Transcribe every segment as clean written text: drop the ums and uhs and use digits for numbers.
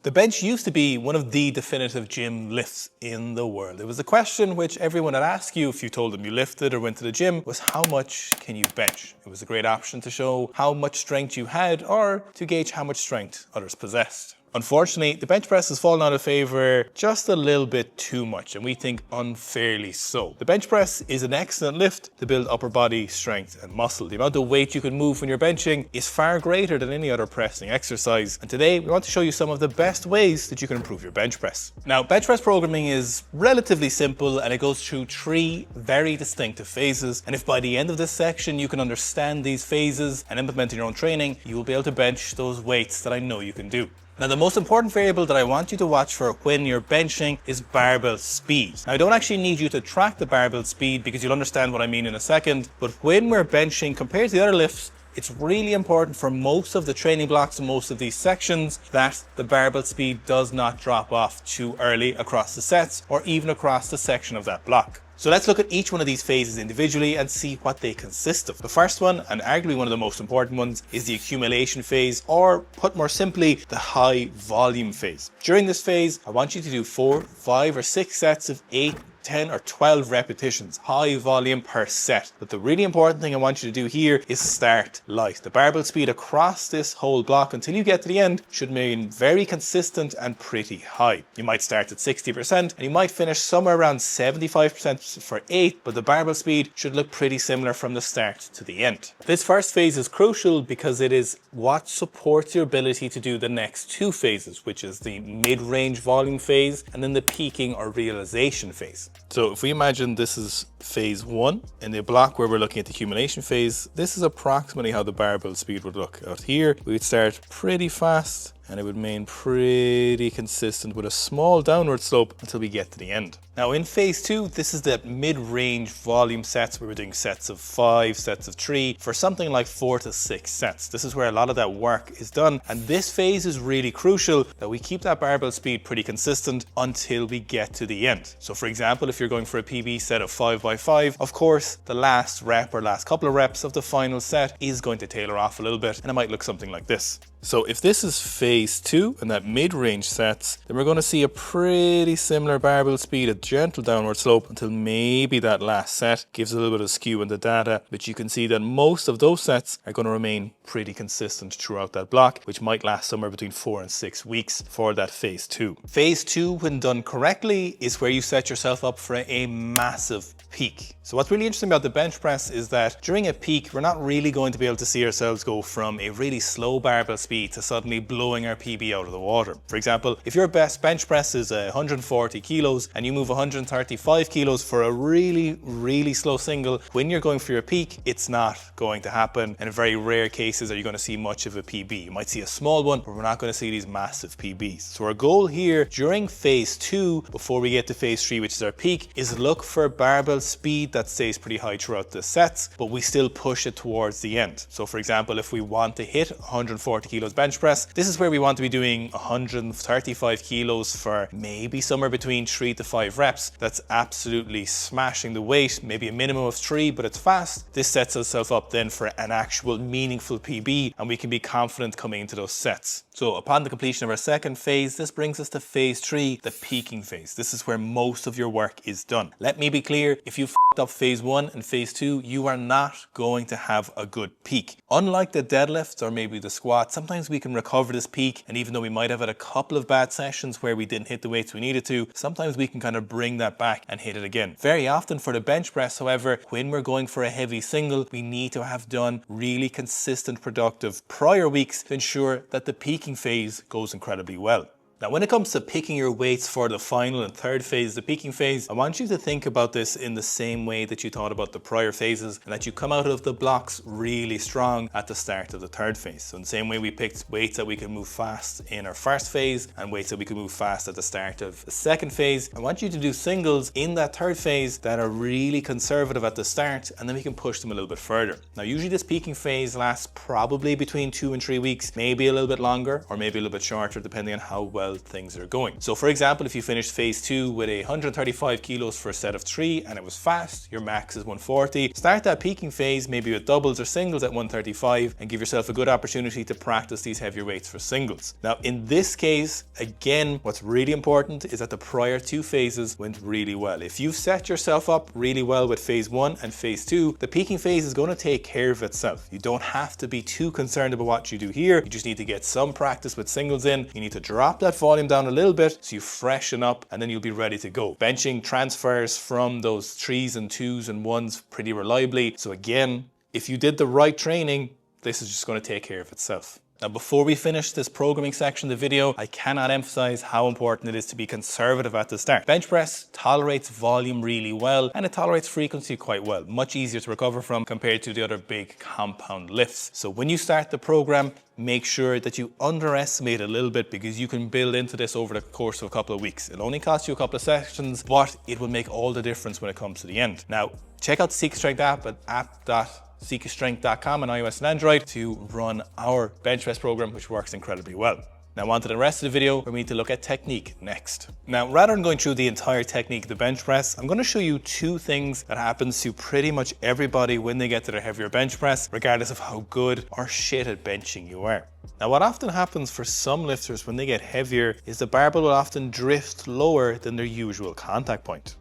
The bench used to be one of the definitive gym lifts in the world. It was a question which everyone would ask you if you told them you lifted or went to the gym was how much can you bench? It was a great option to show how much strength you had or to gauge how much strength others possessed. Unfortunately, the bench press has fallen out of favor just a little bit too much, and we think unfairly so. The bench press is an excellent lift to build upper body strength and muscle. The amount of weight you can move when you're benching is far greater than any other pressing exercise. And today, we want to show you some of the best ways that you can improve your bench press. Now, bench press programming is relatively simple, and it goes through 3 very distinctive phases. And if by the end of this section, you can understand these phases and implement in your own training, you will be able to bench those weights that I know you can do. Now, the most important variable that I want you to watch for when you're benching is barbell speed. Now, I don't actually need you to track the barbell speed because you'll understand what I mean in a second, but when we're benching compared to the other lifts, it's really important for most of the training blocks and most of these sections that the barbell speed does not drop off too early across the sets or even across the section of that block. So let's look at each one of these phases individually and see what they consist of. The first one, and arguably one of the most important ones, is the accumulation phase, or put more simply, the high volume phase. During this phase, I want you to do 4, 5 or 6 sets of 8, 10 or 12 repetitions, high volume per set. But the really important thing I want you to do here is start light. The barbell speed across this whole block until you get to the end should remain very consistent and pretty high. You might start at 60% and you might finish somewhere around 75% for 8, but the barbell speed should look pretty similar from the start to the end. This first phase is crucial because it is what supports your ability to do the next 2 phases, which is the mid-range volume phase and then the peaking or realization phase. So if we imagine this is phase 1 in the block where we're looking at the accumulation phase, this is approximately how the barbell speed would look. Out here, we would start pretty fast and it would remain pretty consistent with a small downward slope until we get to the end. Now in phase 2, this is the mid-range volume sets where we're doing sets of 5, sets of 3 for something like 4 to 6 sets. This is where a lot of that work is done, and this phase is really crucial that we keep that barbell speed pretty consistent until we get to the end. So for example, if you're going for a PB set of 5x5, of course the last rep or last couple of reps of the final set is going to tailor off a little bit, and it might look something like this. So if this is phase 2 and that mid-range sets, then we're going to see a pretty similar barbell speed, a gentle downward slope until maybe that last set gives a little bit of skew in the data, but you can see that most of those sets are going to remain pretty consistent throughout that block, which might last somewhere between 4 and 6 weeks for that phase 2. Phase 2, when done correctly, is where you set yourself up for a massive peak. So what's really interesting about the bench press is that during a peak, we're not really going to be able to see ourselves go from a really slow barbell speed to suddenly blowing our PB out of the water. For example, if your best bench press is 140 kilos and you move 135 kilos for a really slow single, when you're going for your peak, it's not going to happen. And in very rare cases are you going to see much of a PB. You might see a small one, but we're not going to see these massive PBs. So our goal here during phase 2, before we get to phase 3, which is our peak, is look for barbell speed that stays pretty high throughout the sets, but we still push it towards the end. So for example, if we want to hit 140 kilos bench press, this is where we want to be doing 135 kilos for maybe somewhere between 3 to 5 reps. That's absolutely smashing the weight, maybe a minimum of 3, but it's fast. This sets ourselves up then for an actual meaningful PB, and we can be confident coming into those sets. So upon the completion of our second phase, this brings us to phase 3, the peaking phase. This is where most of your work is done. Let me be clear, if you f***ed up phase 1 and phase 2, you are not going to have a good peak. Unlike the deadlifts or maybe the squat, sometimes we can recover this peak, and even though we might have had a couple of bad sessions where we didn't hit the weights we needed to, sometimes we can kind of bring that back and hit it again. Very often for the bench press, however, when we're going for a heavy single, we need to have done really consistent, productive prior weeks to ensure that the peaking phase goes incredibly well. Now, when it comes to picking your weights for the final and third phase, the peaking phase, I want you to think about this in the same way that you thought about the prior phases, and that you come out of the blocks really strong at the start of the third phase. So in the same way we picked weights that we can move fast in our first phase and weights that we can move fast at the start of the second phase, I want you to do singles in that third phase that are really conservative at the start, and then we can push them a little bit further. Now, usually this peaking phase lasts probably between 2 and 3 weeks, maybe a little bit longer or maybe a little bit shorter depending on how well well things are going. So for example, if you finished phase 2 with 135 kilos for a set of 3 and it was fast, your max is 140. Start that peaking phase maybe with doubles or singles at 135 and give yourself a good opportunity to practice these heavier weights for singles. Now in this case, again, what's really important is that the prior 2 phases went really well. If you've set yourself up really well with phase 1 and phase 2, the peaking phase is going to take care of itself. You don't have to be too concerned about what you do here. You just need to get some practice with singles in. You need to drop that volume down a little bit so you freshen up, and then you'll be ready to go. Benching transfers from those 3s and 2s and 1s pretty reliably. So again, if you did the right training, this is just going to take care of itself. Now, before we finish this programming section of the video, I cannot emphasize how important it is to be conservative at the start. Bench press tolerates volume really well, and it tolerates frequency quite well. Much easier to recover from compared to the other big compound lifts. So when you start the program, make sure that you underestimate a little bit, because you can build into this over the course of a couple of weeks. It'll only cost you a couple of sessions, but it will make all the difference when it comes to the end. Now, check out the Seek Strength app at app.seekstrength.com on iOS and Android to run our bench press program, which works incredibly well. Now on to the rest of the video, where we need to look at technique next. Now, rather than going through the entire technique of the bench press, I'm going to show you 2 things that happens to pretty much everybody when they get to their heavier bench press, regardless of how good or shit at benching you are. Now, what often happens for some lifters when they get heavier is the barbell will often drift lower than their usual contact point.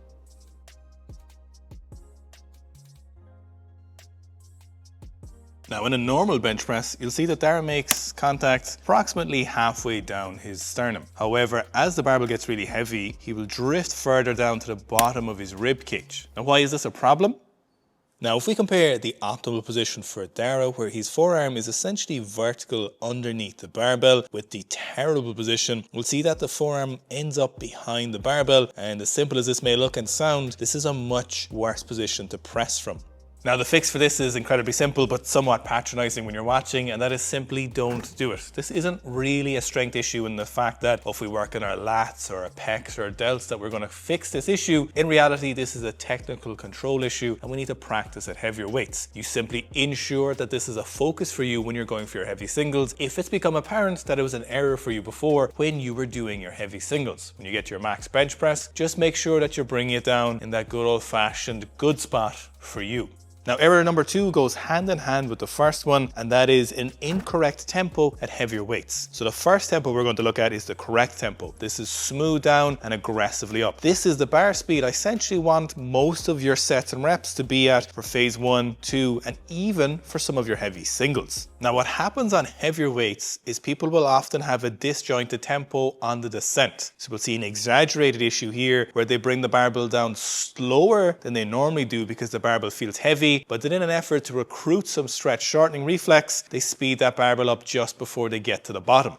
Now in a normal bench press, you'll see that Darren makes contact approximately halfway down his sternum. However, as the barbell gets really heavy, he will drift further down to the bottom of his rib cage. Now why is this a problem? Now if we compare the optimal position for Dara, where his forearm is essentially vertical underneath the barbell, with the terrible position, we'll see that the forearm ends up behind the barbell, and as simple as this may look and sound, this is a much worse position to press from. Now the fix for this is incredibly simple, but somewhat patronizing when you're watching, and that is simply don't do it. This isn't really a strength issue in the fact that if we work on our lats or our pecs or our delts that we're going to fix this issue. In reality, this is a technical control issue, and we need to practice at heavier weights. You simply ensure that this is a focus for you when you're going for your heavy singles, if it's become apparent that it was an error for you before when you were doing your heavy singles. When you get to your max bench press, just make sure that you're bringing it down in that good old-fashioned good spot for you. Now, error number 2 goes hand in hand with the first one, and that is an incorrect tempo at heavier weights. So the first tempo we're going to look at is the correct tempo. This is smooth down and aggressively up. This is the bar speed I essentially want most of your sets and reps to be at for phase 1, 2, and even for some of your heavy singles. Now, what happens on heavier weights is people will often have a disjointed tempo on the descent. So we'll see an exaggerated issue here where they bring the barbell down slower than they normally do because the barbell feels heavy, but then in an effort to recruit some stretch shortening reflex, they speed that barbell up just before they get to the bottom.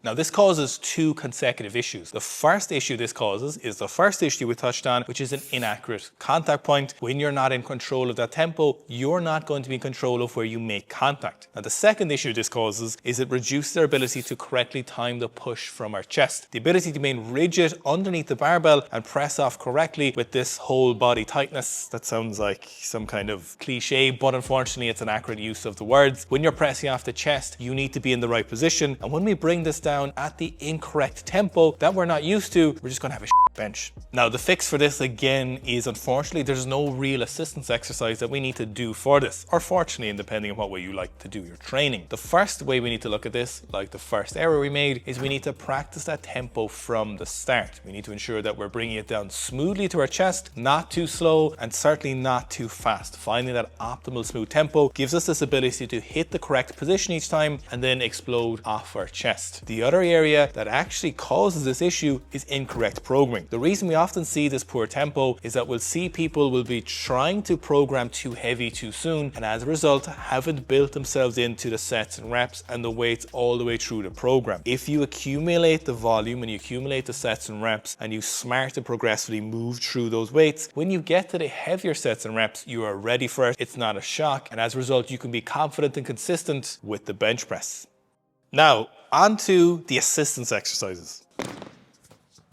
Now this causes 2 consecutive issues. The first issue this causes is the first issue we touched on, which is an inaccurate contact point. When you're not in control of that tempo, you're not going to be in control of where you make contact. Now the second issue this causes is it reduces our ability to correctly time the push from our chest. The ability to remain rigid underneath the barbell and press off correctly with this whole body tightness. That sounds like some kind of cliche, but unfortunately it's an accurate use of the words. When you're pressing off the chest, you need to be in the right position, and when we bring this down at the incorrect tempo that we're not used to, we're just gonna have a bench. Now the fix for this again is, unfortunately, there's no real assistance exercise that we need to do for this, or fortunately, and depending on what way you like to do your training. The first way we need to look at this, like the first error we made, is we need to practice that tempo from the start. We need to ensure that we're bringing it down smoothly to our chest, not too slow, and certainly not too fast. Finding that optimal smooth tempo gives us this ability to hit the correct position each time and then explode off our chest. The other area that actually causes this issue is incorrect programming. The reason we often see this poor tempo is that we'll see people will be trying to program too heavy too soon, and as a result haven't built themselves into the sets and reps and the weights all the way through the program. If you accumulate the volume and you accumulate the sets and reps and you smart and progressively move through those weights, when you get to the heavier sets and reps, you are ready for it. It's not a shock, and as a result you can be confident and consistent with the bench press. Now, on to the assistance exercises.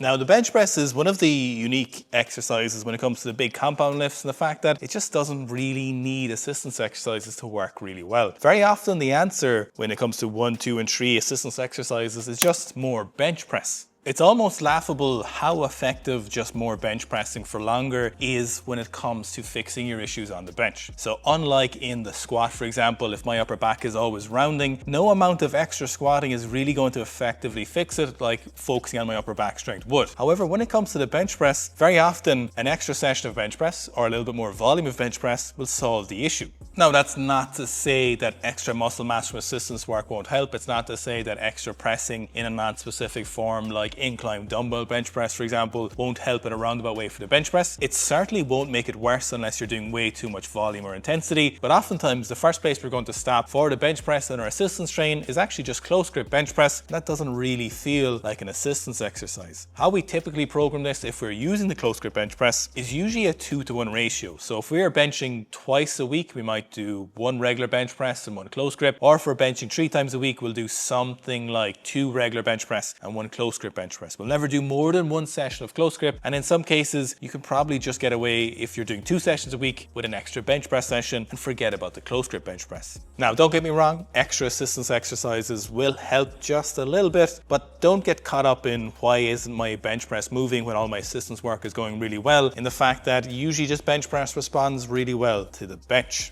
Now, the bench press is one of the unique exercises when it comes to the big compound lifts, and the fact that it just doesn't really need assistance exercises to work really well. Very often the answer when it comes to 1, 2, and 3 assistance exercises is just more bench press. It's almost laughable how effective just more bench pressing for longer is when it comes to fixing your issues on the bench. So unlike in the squat, for example, if my upper back is always rounding, no amount of extra squatting is really going to effectively fix it like focusing on my upper back strength would. However, when it comes to the bench press, very often an extra session of bench press or a little bit more volume of bench press will solve the issue. Now, that's not to say that extra muscle mass from assistance work won't help. It's not to say that extra pressing in a non-specific form like incline dumbbell bench press, for example, won't help in a roundabout way for the bench press. It certainly won't make it worse unless you're doing way too much volume or intensity, but oftentimes the first place we're going to stop for the bench press in our assistance train is actually just close grip bench press. That doesn't really feel like an assistance exercise. How we typically program this if we're using the close grip bench press is usually a 2-to-1 ratio. So if we're benching twice a week, we might do 1 regular bench press and 1 close grip, or if we're benching 3 times a week, we'll do something like 2 regular bench press and 1 close grip bench press. We'll never do more than 1 session of close grip, and in some cases you can probably just get away if you're doing 2 sessions a week with an extra bench press session and forget about the close grip bench press. Now, don't get me wrong, extra assistance exercises will help just a little bit, but don't get caught up in why isn't my bench press moving when all my assistance work is going really well, in the fact that usually just bench press responds really well to the bench.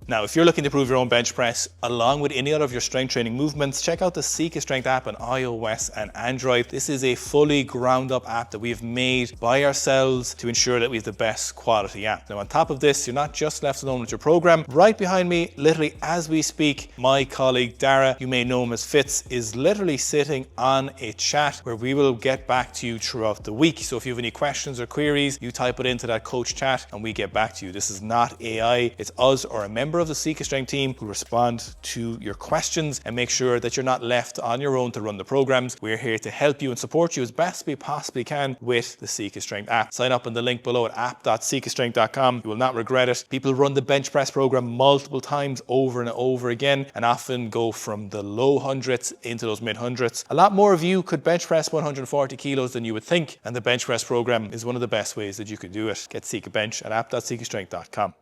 Now, if you're looking to improve your own bench press, along with any other of your strength training movements, check out the Seek Strength app on iOS and Android. This is a fully ground up app that we've made by ourselves to ensure that we have the best quality app. Now, on top of this, you're not just left alone with your program. Right behind me, literally as we speak, my colleague Dara, you may know him as Fitz, is literally sitting on a chat where we will get back to you throughout the week. So if you have any questions or queries, you type it into that coach chat and we get back to you. This is not AI, it's us or a member of the Seek Strength team who respond to your questions and make sure that you're not left on your own to run the programs. We're here to help you and support you as best we possibly can with the Seek Strength app. Sign up on the link below at app.seekstrength.com. You will not regret it. People run the bench press program multiple times over and over again and often go from the low hundreds into those mid hundreds. A lot more of you could bench press 140 kilos than you would think, and the bench press program is one of the best ways that you can do it. Get Seek a Bench at app.seekstrength.com.